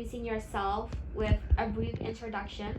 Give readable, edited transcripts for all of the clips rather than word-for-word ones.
Introducing yourself with a brief introduction.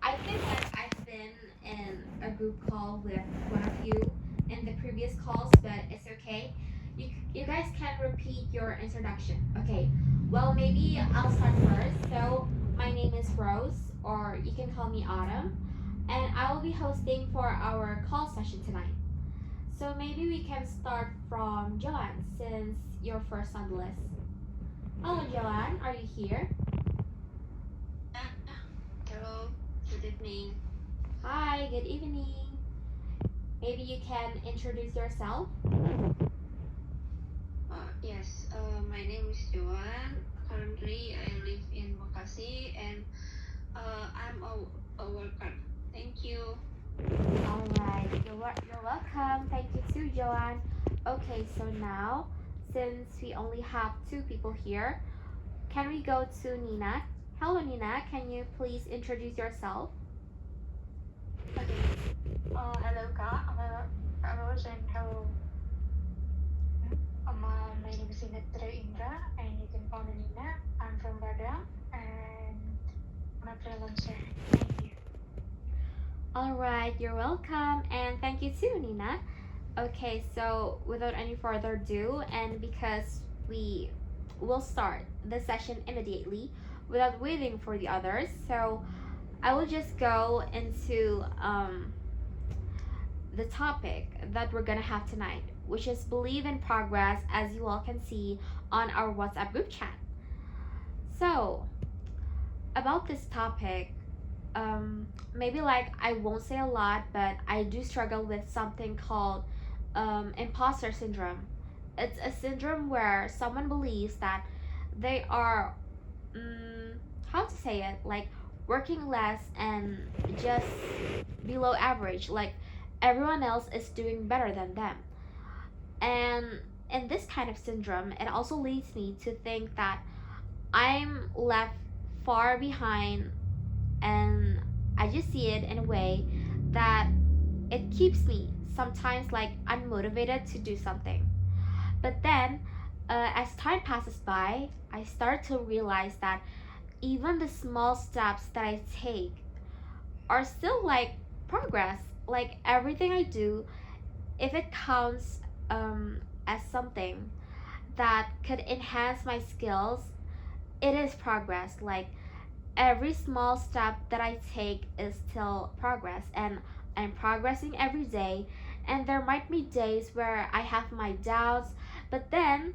I think that I've been in a group call with one of you in the previous calls, but it's okay. You guys can repeat your introduction. Okay, well, maybe I'll start first. So, my name is Rose, or you can call me Autumn, and I will be hosting for our call session tonight. So, maybe we can start from Joanne since you're first on the list. Hello, Joanne, are you here? Hello, good evening. Hi, good evening. Maybe you can introduce yourself. My name is Joan. Currently, I live in Bekasi and I'm a worker. Thank you. Alright, you're welcome. Thank you too, Joanne. Okay, so now, since we only have two people here, can we go to Nina? Hello, Nina. Can you please introduce yourself? Okay. Hello, Kak. Hello, and hello. My name is Inatra Indra, and you can call me Nina. I'm from Padang, and I'm a freelancer. Thank you. Alright, you're welcome. And thank you too, Nina. Okay, so without any further ado, and because we will start the session immediately without waiting for the others, so I will just go into the topic that we're gonna have tonight, which is believe in progress, as you all can see on our WhatsApp group chat. So, about this topic, maybe like I won't say a lot, but I do struggle with something called imposter syndrome. It's a syndrome where someone believes that they are, how to say it, like working less and just below average, like everyone else is doing better than them. And in this kind of syndrome, it also leads me to think that I'm left far behind, and I just see it in a way that it keeps me sometimes like unmotivated to do something. But then, as time passes by, I start to realize that even the small steps that I take are still like progress. Like everything I do, if it counts as something that could enhance my skills, it is progress. Like every small step that I take is still progress, and I'm progressing every day. And there might be days where I have my doubts, but then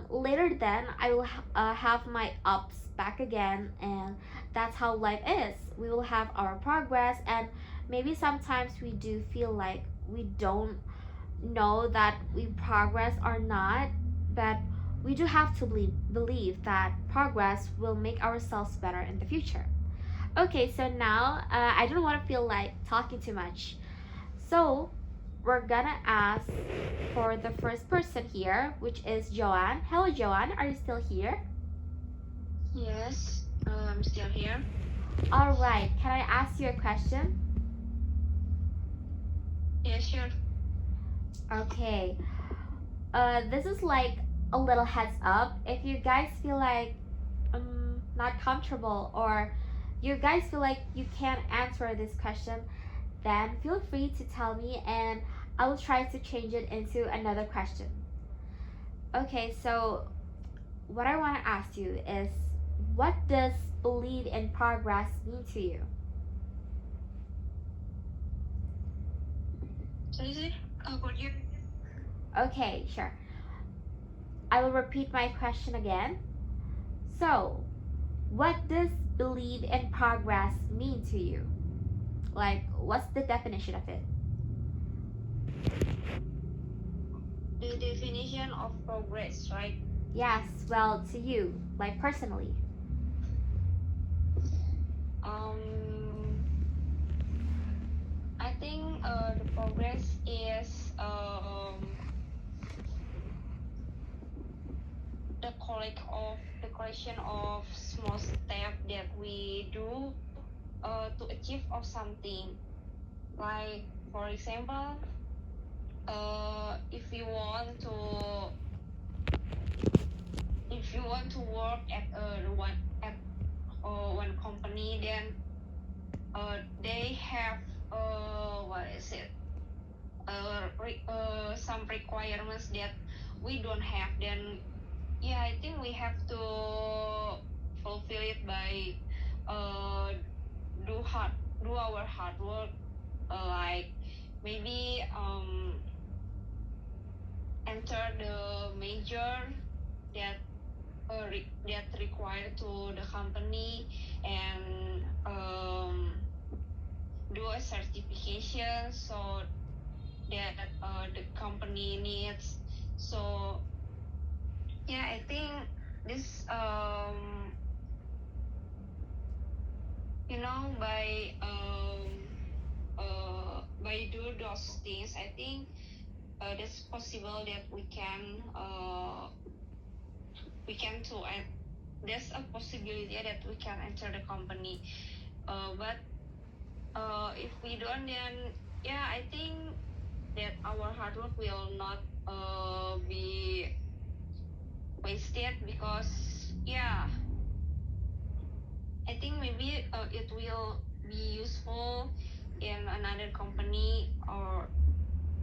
later, then I will have my ups back again, and that's how life is. We will have our progress, and maybe sometimes we do feel like we don't know that we progress or not, but we do have to believe that progress will make ourselves better in the future. Okay, so now I don't want to feel like talking too much. So we're gonna ask for the first person here, which is Joanne. Hello, Joanne. Are you still here? Yes, I'm still here. All right. Can I ask you a question? Yeah, sure. Okay. This is like a little heads up. If you guys feel like not comfortable, or you guys feel like you can't answer this question, then feel free to tell me and I will try to change it into another question. Okay, so what I want to ask you is, what does believe in progress mean to you? Sorry. Could you? Okay, sure. I will repeat my question again. So, what does believe in progress mean to you? Like, what's the definition of it? The definition of progress, right? Yes, well, to you, like personally. Um, I think the progress is the collection of small steps that we do to achieve of something. Like for example, if we want to if you want to work at one company, then they have what is it? Some requirements that we don't have. Then yeah, I think we have to fulfill it by do our hard work, like maybe enter the major that that required to the company, and do a certification so that the company needs. So yeah, I think this by do those things, I think it's possible that there's a possibility that we can enter the company. But if we don't, then yeah, I think that our hard work will not be wasted, because yeah, I think maybe it will be useful in another company, or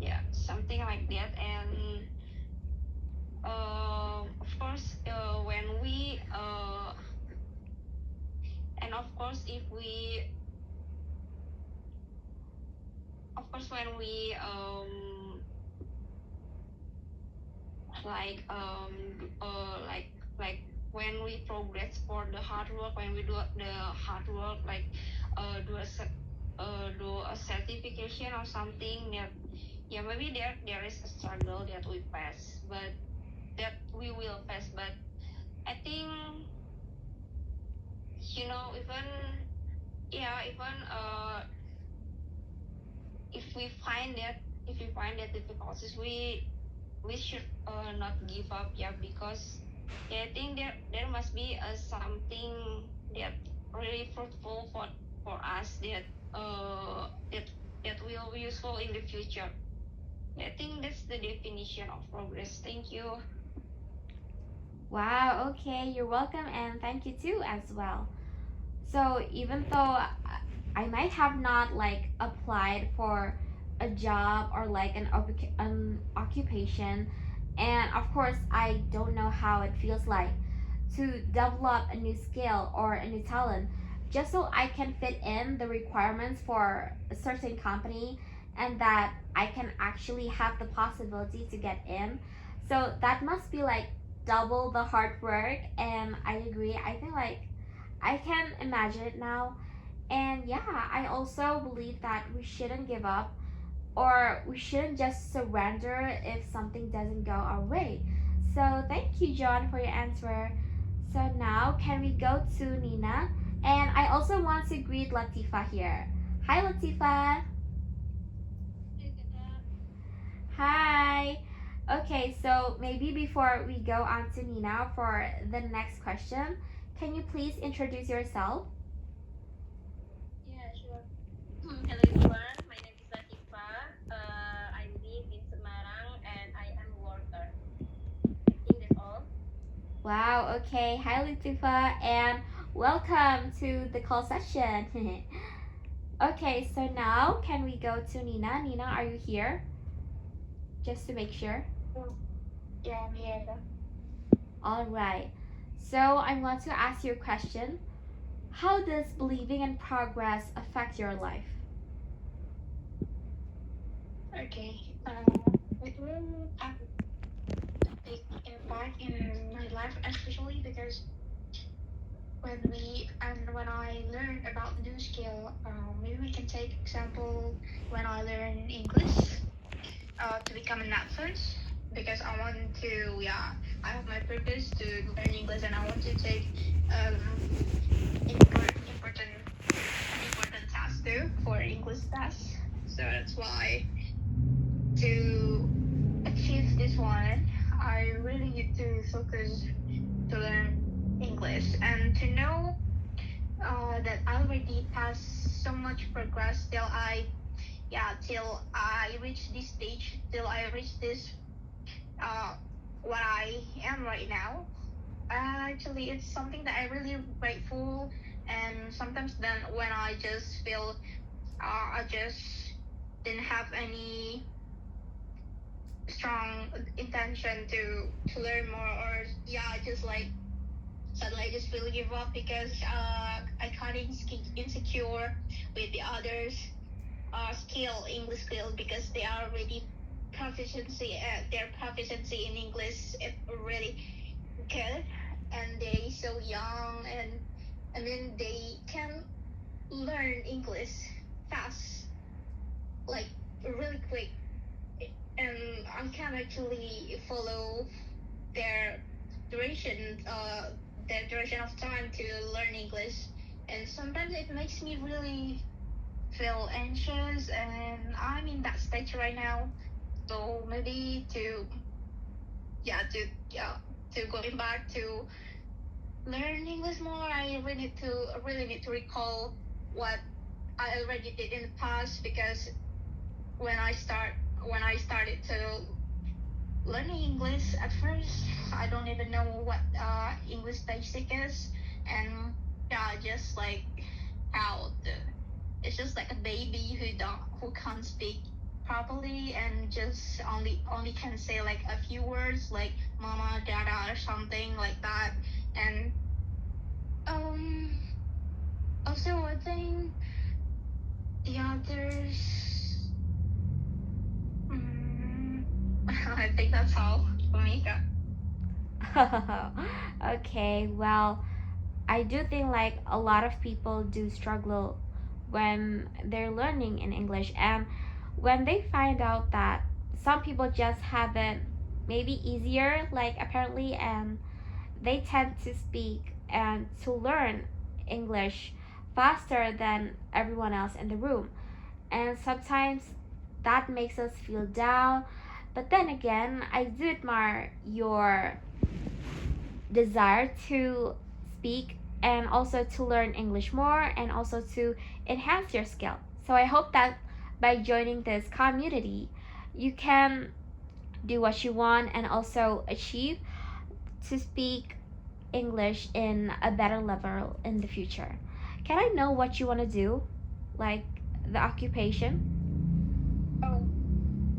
yeah, something like that. And of course, of course, if we of course when we like like when we progress for the hard work, when we do the hard work, like do a certification or something, that yeah, maybe there is a struggle that we pass, but that we will pass. But I think, even if we find that difficulties, we should not give up, yeah, because yeah, I think there must be something that really fruitful for us, that that will be useful in the future. I think that's the definition of progress. Thank you. Wow, okay, you're welcome, and thank you too as well. So even though I might have not like applied for a job or like an occupation, and of course I don't know how it feels like to develop a new skill or a new talent just so I can fit in the requirements for a certain company, and that I can actually have the possibility to get in. So that must be like double the hard work, and I agree. I think like I can imagine it now. And yeah, I also believe that we shouldn't give up, or we shouldn't just surrender if something doesn't go our way. So thank you, John, for your answer. So now, can we go to Nina? And I also want to greet Latifa here. Hi, Latifa. Hi. Okay, so maybe before we go on to Nina for the next question, can you please introduce yourself? Yeah, sure. Hello everyone, my name is Latifa. I live in Semarang and I am a worker. I think that's all. Wow, okay. Hi, Latifa, and welcome to the call session. Okay, so now can we go to Nina? Nina, are you here? Just to make sure. Yeah, I'm here. All right. So I'm going to ask you a question. How does believing in progress affect your life? Okay. It will have a big impact in my life, especially because when I learn about new skill, maybe we can take example when I learn English to become an nurse, because I want to, yeah, I have my purpose to learn English, and I want to take um important task too for English test. So that's why, to achieve this one, I really need to focus to learn English, and to know that I already passed so much progress till I reach this stage, till I reach this what I am right now. Actually, it's something that I really grateful. And sometimes then when I just feel I just didn't have any strong intention to learn more, or yeah, just like suddenly I just feel give up because I kind of insecure with the others English skill, because they are already their proficiency in English is really good, and they so young, and then they can learn English fast, like really quick, and I can actually follow their duration their duration of time to learn English, and sometimes it makes me really feel anxious, and I'm in that stage right now. So maybe to going back to learn English more, I really need to recall what I already did in the past, because when I started to learning English at first, I don't even know what English basic is, and yeah, just like how it's just like a baby who can't speak properly, and just only can say like a few words like mama, dada, or something like that. And um also I think the others, mm, I think that's all for me. Okay, well, I do think like a lot of people do struggle when they're learning in English, and when they find out that some people just have it maybe easier, like apparently, and they tend to speak and to learn English faster than everyone else in the room. And sometimes that makes us feel down. But then again, I do admire your desire to speak and also to learn English more and also to enhance your skill. So I hope that by joining this community, you can do what you want and also achieve to speak English in a better level in the future. Can I know what you want to do? Like the occupation? Oh,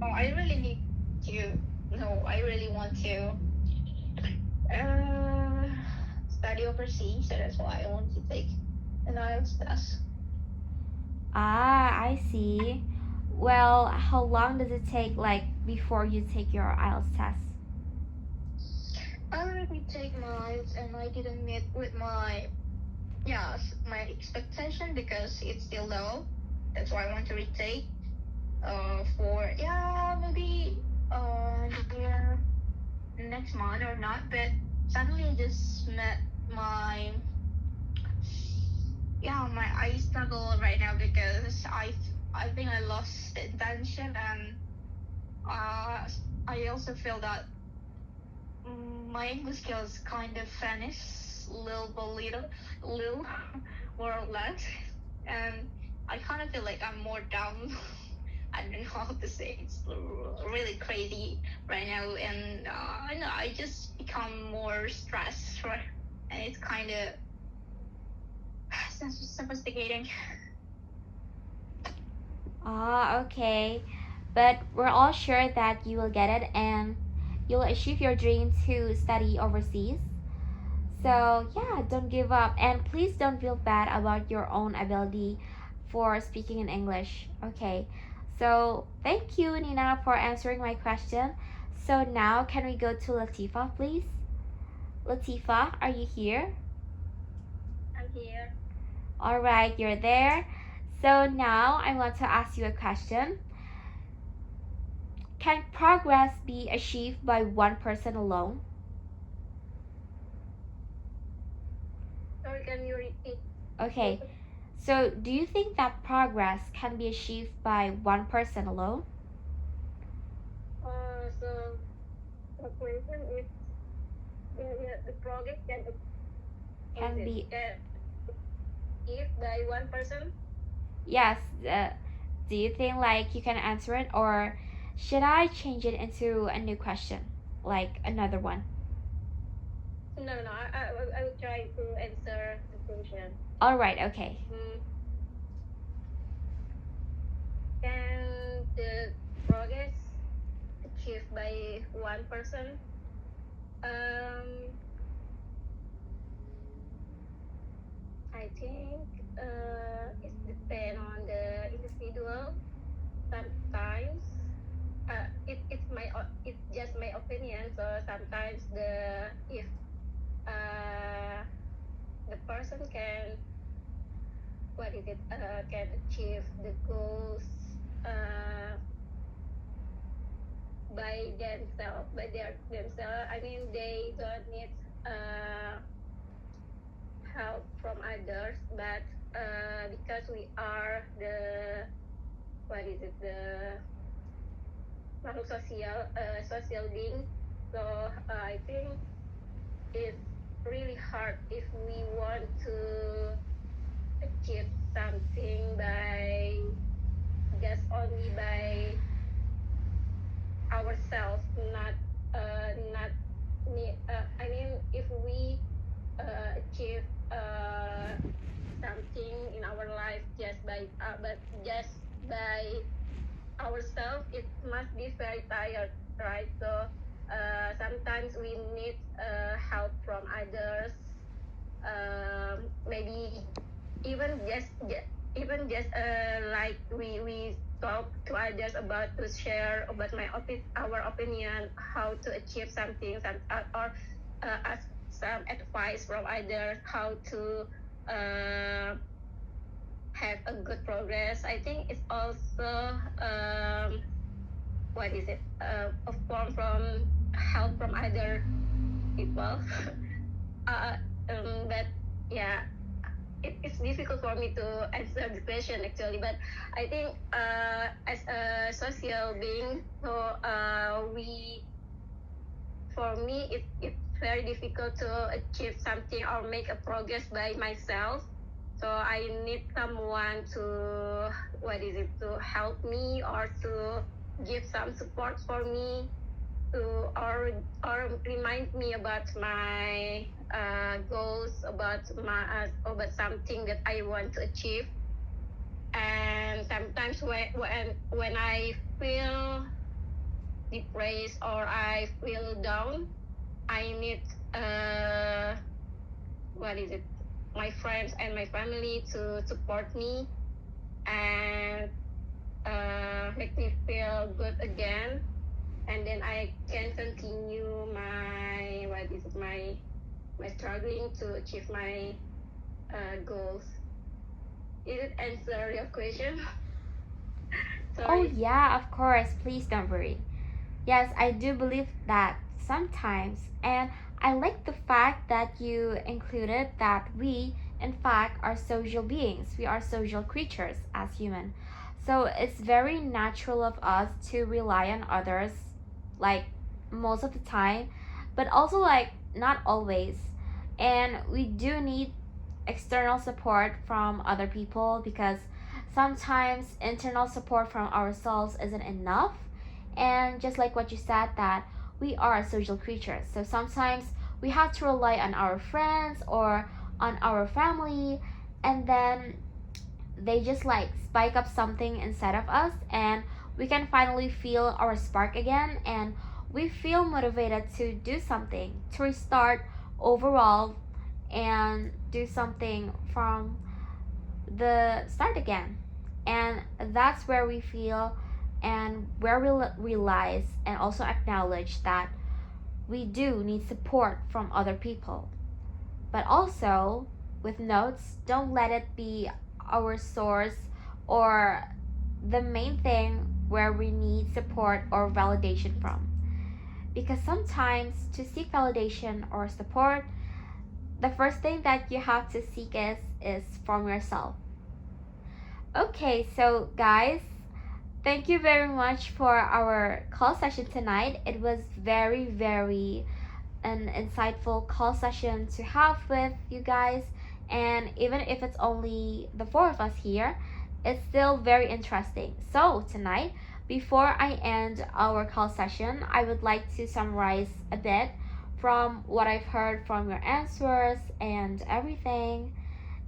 I really need to. No, I really want to uh, study overseas, so that's why I want to take an IELTS test. Ah, I see. Well, how long does it take like before you take your IELTS test? I already take mine, and I didn't meet with my expectation because it's still low. That's why I want to retake. For maybe near next month or not. But suddenly I just met my I struggle right now because I think I lost the intention, and I also feel that my English skills kind of vanished little by little more or less, and I kind of feel like I'm more down. I don't know how to say it. It's really crazy right now, and I know I just become more stressed, right? And it's kind of sophisticating. Ah, okay. But we're all sure that you will get it and you'll achieve your dream to study overseas. So, yeah, don't give up and please don't feel bad about your own ability for speaking in English. Okay. So, thank you, Nina, for answering my question. So, now can we go to Latifa, please? Latifa, are you here? I'm here. All right, you're there. So, now I want to ask you a question. Can progress be achieved by one person alone? Sorry, can you repeat? Okay, so do you think that progress can be achieved by one person alone? So the question is, the progress can is Can it be, can if by one person? yes. Do you think like you can answer it, or should I change it into a new question, like another one? No, no, no. I will try to answer the question. All right, okay. Can the progress achieved by one person? I think it depends on the individual. Sometimes it's just my opinion. So sometimes if uh, the person can can achieve the goals by themselves. I mean, they don't need help from others, but because we are the makhluk social being, so I think it's really hard if we want to achieve something by just only by ourselves, not I mean, if we achieve something in our life just by ourselves, it must be very tired, right? So sometimes we need help from others. Maybe even just like we talk to others about to share about our opinion how to achieve something, or ask some advice from others how to have a good progress. I think it's also a form from help from other people. But yeah, it's difficult for me to answer the question actually. But I think as a social being, so for me it's very difficult to achieve something or make a progress by myself. So I need someone to to help me or to give some support for me to or remind me about my goals, about something that I want to achieve. And sometimes when I feel depressed or I feel down, I need my friends and my family to support me and make me feel good again, and then I can continue my struggling to achieve my goals. Did it answer your question? Oh, Sorry. yeah, of course. Please don't worry. Yes, I do believe that sometimes. And I like the fact that you included that we, in fact, are social beings. We are social creatures as human. So it's very natural of us to rely on others, like most of the time, but also like not always. And we do need external support from other people because sometimes internal support from ourselves isn't enough. And just like what you said, that we are social creatures, so sometimes we have to rely on our friends or on our family, and then they just like spike up something inside of us, and we can finally feel our spark again, and we feel motivated to do something, to restart overall and do something from the start again. And that's where we feel and where we realize and also acknowledge that we do need support from other people. But also, with notes, don't let it be our source or the main thing where we need support or validation from. Because sometimes to seek validation or support, the first thing that you have to seek is from yourself. Okay, so guys, thank you very much for our call session tonight. It was very an insightful call session to have with you guys, and even if it's only the four of us here, it's still very interesting. So tonight, before I end our call session, I would like to summarize a bit from what I've heard from your answers and everything.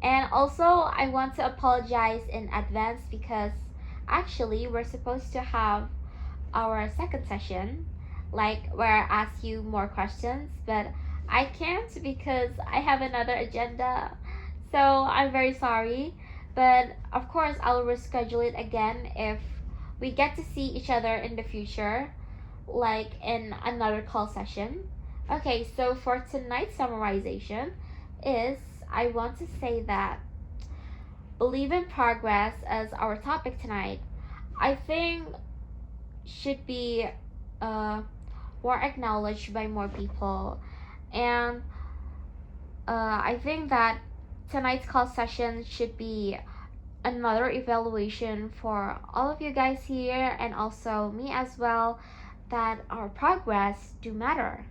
And also, I want to apologize in advance because actually, we're supposed to have our second session, like where I ask you more questions, but I can't because I have another agenda. So I'm very sorry. But of course, I'll reschedule it again if we get to see each other in the future, like in another call session. Okay, so for tonight's summarization is I want to say that believe in progress as our topic tonight, I think should be uh, more acknowledged by more people. And I think that tonight's call session should be another evaluation for all of you guys here and also me as well that our progress do matter.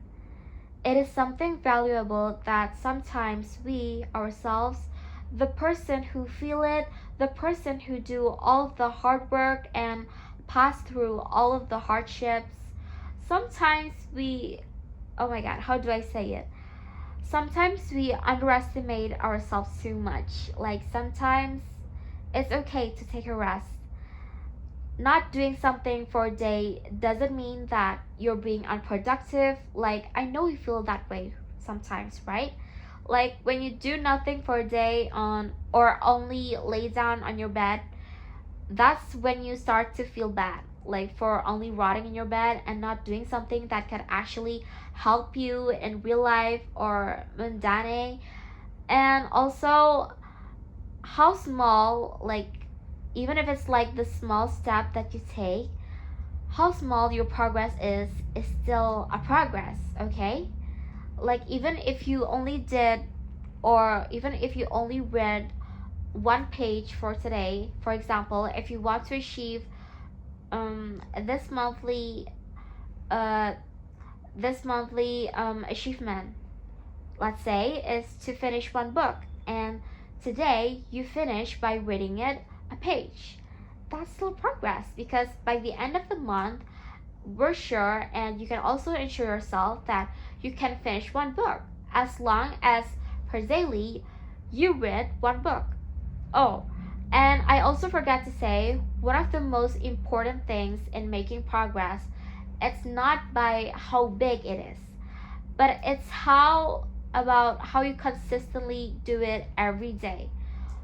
It is something valuable that sometimes we ourselves, the person who feel it, the person who do all of the hard work and pass through all of the hardships, sometimes we, oh my god, how do I say it? Sometimes we underestimate ourselves too much. Like sometimes it's okay to take a rest. Not doing something for a day doesn't mean that you're being unproductive. Like, I know you feel that way sometimes, right? Like, when you do nothing for a day on or only lay down on your bed, that's when you start to feel bad. Like, for only rotting in your bed and not doing something that can actually help you in real life or mundane. And also, how small, like, even if it's like the small step that you take, how small your progress is still a progress, okay? Like even if you only did or even if you only read one page for today, for example, if you want to achieve this monthly uh achievement, let's say, is to finish one book, and today you finish by reading it a page. That's still progress because by the end of the month, we're sure, and you can also ensure yourself that you can finish one book as long as per daily you read one book. Oh, and I also forgot to say one of the most important things in making progress, it's not by how big it is, but it's how you consistently do it every day.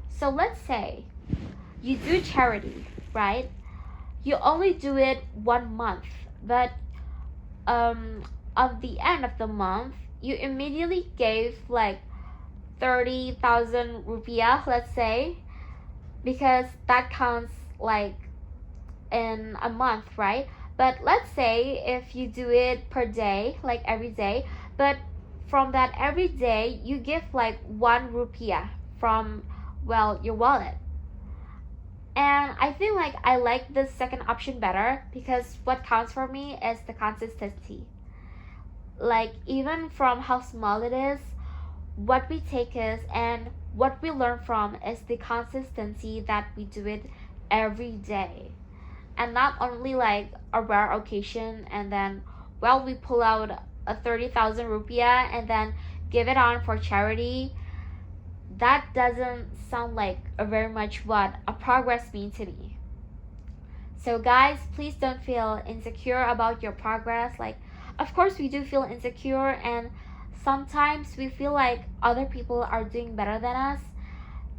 So let's say you do charity, right? You only do it 1 month, but at the end of the month, you immediately gave like 30,000 rupiah, let's say, because that counts like in a month, right? But let's say if you do it per day, like every day, but from that every day, you give like 1 rupiah from, well, your wallet. And I feel like I like the second option better because what counts for me is the consistency. Like, even from how small it is, what we take is and what we learn from is the consistency that we do it every day. And not only like a rare occasion and then, well, we pull out a 30,000 rupiah and then give it on for charity. That doesn't sound like a very much what a progress means to me. So guys, please don't feel insecure about your progress. Like, of course we do feel insecure and sometimes we feel like other people are doing better than us.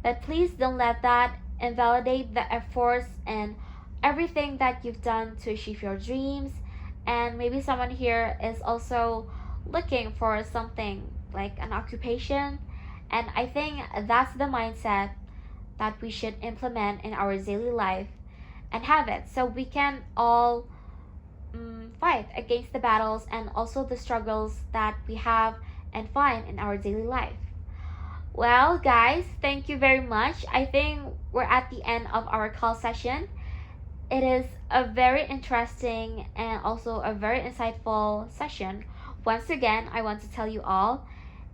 But please don't let that invalidate the efforts and everything that you've done to achieve your dreams. And maybe someone here is also looking for something like an occupation. And I think that's the mindset that we should implement in our daily life and have it so we can all fight against the battles and also the struggles that we have and find in our daily life. Well, guys, thank you very much. I think we're at the end of our call session. It is a very interesting and also a very insightful session. Once again, I want to tell you all,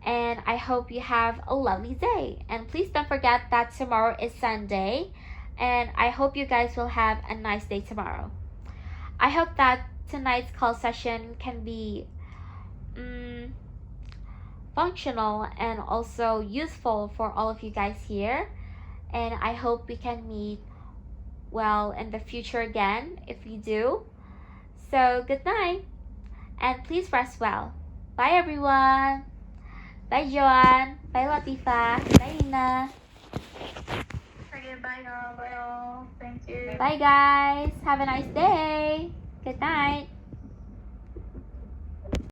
and I hope you have a lovely day. And please don't forget that tomorrow is Sunday, and I hope you guys will have a nice day tomorrow. I hope that tonight's call session can be functional and also useful for all of you guys here. And I hope we can meet well in the future again if we do. So good night and please rest well. Bye everyone. Bye Joanne. Bye Latifah. Bye Nina. Okay, bye all. Bye all. Thank you. Bye guys. Have a nice day. Good night.